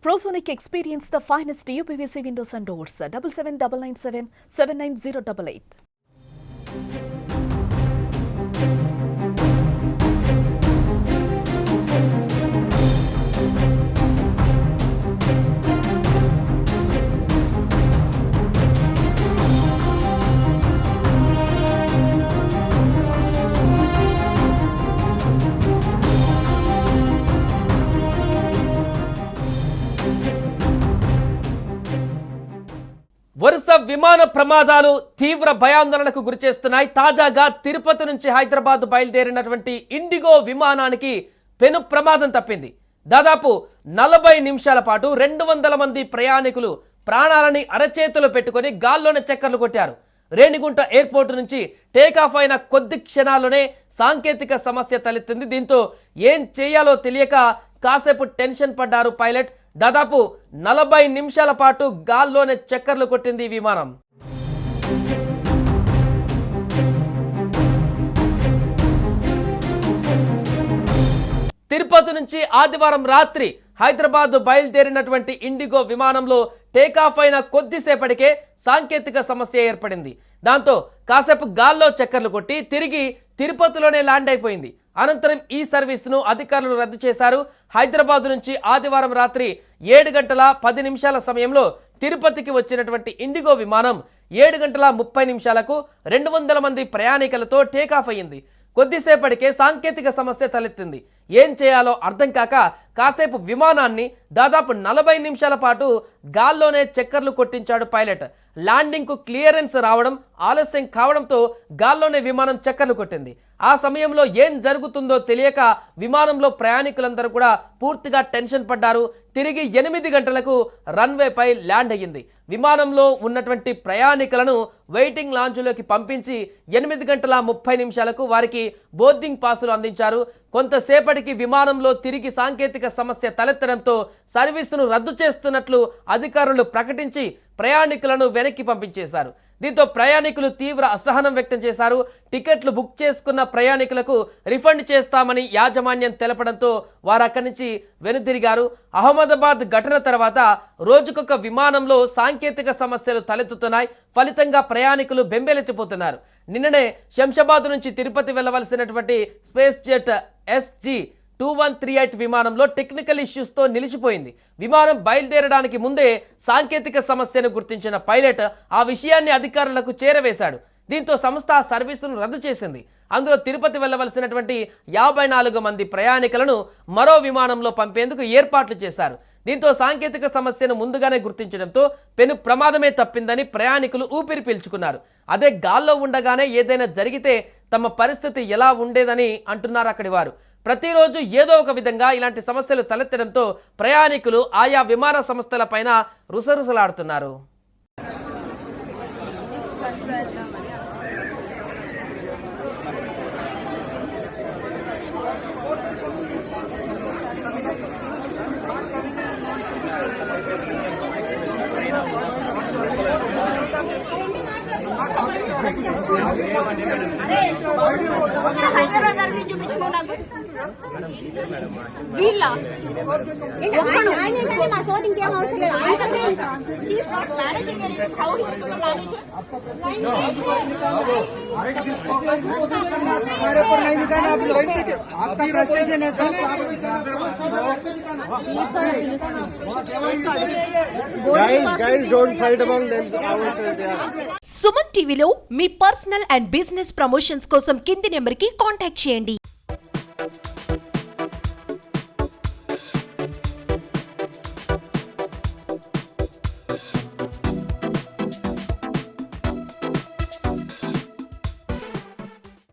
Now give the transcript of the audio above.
Prosonic experience the finest UPVC windows and doors. 77997 79088. వరుస విమాన ప్రమాదాలు తీవ్ర భయాందోళనకు గురిచేస్తున్నాయి. తాజాగా తిరుపతి నుంచి హైదరాబాద్ బయలుదేరినటువంటి ఇండిగో విమానానికి పెను ప్రమాదం తప్పింది. దాదాపు 40 నిమిషాల పాటు 200 మంది ప్రయాణికులు ప్రాణాలని అరచేతులు పెట్టుకొని గాల్లోనే చక్కర్లు కొట్టారు. రేణిగుంట ఎయిర్పోర్ట్ నుంచి టేకాఫ్ అయిన కొద్ది క్షణాల్లోనే సాంకేతిక సమస్య తలెత్తింది. దీంతో ఏం చేయాలో తెలియక కాసేపు టెన్షన్ పడ్డారు పైలట్. దాదాపు 40 నిమిషాల పాటు గాల్లోనే చక్కర్లు కొట్టింది ఈ విమానం. తిరుపతి నుంచి ఆదివారం రాత్రి హైదరాబాద్ బయలుదేరినటువంటి ఇండిగో విమానంలో టేకాఫ్ అయిన కొద్దిసేపటికే సాంకేతిక సమస్య ఏర్పడింది. దాంతో కాసేపు గాల్లో చక్కర్లు కొట్టి తిరిగి తిరుపతిలోనే ల్యాండ్ అయిపోయింది. అనంతరం ఈ సర్వీస్ను అధికారులు రద్దు చేశారు. హైదరాబాద్ నుంచి ఆదివారం రాత్రి 7 గంటల 10 నిమిషాల సమయంలో తిరుపతికి వచ్చినటువంటి ఇండిగో విమానం 7 గంటల 30 నిమిషాలకు 200 మంది ప్రయాణికులతో టేకాఫ్ అయ్యింది. కొద్దిసేపటికే సాంకేతిక సమస్య తలెత్తింది. ఏం చేయాలో అర్థం కాక కాసేపు విమానాన్ని దాదాపు 40 నిమిషాల పాటు గాల్లోనే చక్కర్లు కొట్టించాడు పైలట్. ల్యాండింగ్కు క్లియరెన్స్ రావడం ఆలస్యం కావడంతో గాల్లోనే విమానం చక్కర్లు కొట్టింది. ఆ సమయంలో ఏం జరుగుతుందో తెలియక విమానంలో ప్రయాణికులందరూ కూడా పూర్తిగా టెన్షన్ పడ్డారు. తిరిగి 8 గంటలకు రన్వేపై ల్యాండ్ అయ్యింది. విమానంలో ఉన్నటువంటి ప్రయాణికులను వెయిటింగ్ లాంజ్లోకి పంపించి 8 గంటల 30 నిమిషాలకు వారికి బోర్డింగ్ పాసులు అందించారు. కొంతసేపటికి విమానంలో తిరిగి సాంకేతిక సమస్య తలెత్తడంతో సర్వీసును రద్దు చేస్తున్నట్లు అధికారులు ప్రకటించి ప్రయాణికులను వెనక్కి పంపించేశారు. దీంతో ప్రయాణికులు తీవ్ర అసహనం వ్యక్తం చేశారు. టికెట్లు బుక్ చేసుకున్న ప్రయాణికులకు రిఫండ్ చేస్తామని యాజమాన్యం తెలపడంతో వారు అక్కడి నుంచి వెనుదిరిగారు. అహ్మదాబాద్ ఘటన తర్వాత రోజుకొక విమానంలో సాంకేతిక సమస్యలు తలెత్తుతున్నాయి. ఫలితంగా ప్రయాణికులు బెంబేలెత్తిపోతున్నారు. నిన్ననే శంషాబాద్ నుంచి తిరుపతి వెళ్లవలసినటువంటి స్పేస్ జెట్ SG2138 విమానంలో టెక్నికల్ ఇష్యూస్తో నిలిచిపోయింది. విమానం బయలుదేరడానికి ముందే సాంకేతిక సమస్యను గుర్తించిన పైలట్ ఆ విషయాన్ని అధికారులకు చేరవేశాడు. దీంతో సంస్థ సర్వీసును రద్దు చేసింది. అందులో తిరుపతి వెళ్లవలసినటువంటి 54 మంది ప్రయాణికులను మరో విమానంలో పంపేందుకు ఏర్పాట్లు చేశారు. దీంతో సాంకేతిక సమస్యను ముందుగానే గుర్తించడంతో పెను ప్రమాదమే తప్పిందని ప్రయాణికులు ఊపిరి పీల్చుకున్నారు. అదే గాల్లో ఉండగానే ఏదైనా జరిగితే తమ పరిస్థితి ఎలా ఉండేదని అంటున్నారు అక్కడి వారు. ప్రతిరోజు ఏదో ఒక విధంగా ఇలాంటి సమస్యలు తలెత్తడంతో ప్రయాణికులు ఆయా విమాన సంస్థల పైన రుసరుసలాడుతున్నారు. సుమన్ టీవీలో మీ పర్సనల్ అండ్ బిజినెస్ ప్రమోషన్స్ కోసం కింది నెంబర్కి కాంటాక్ట్ చేయండి.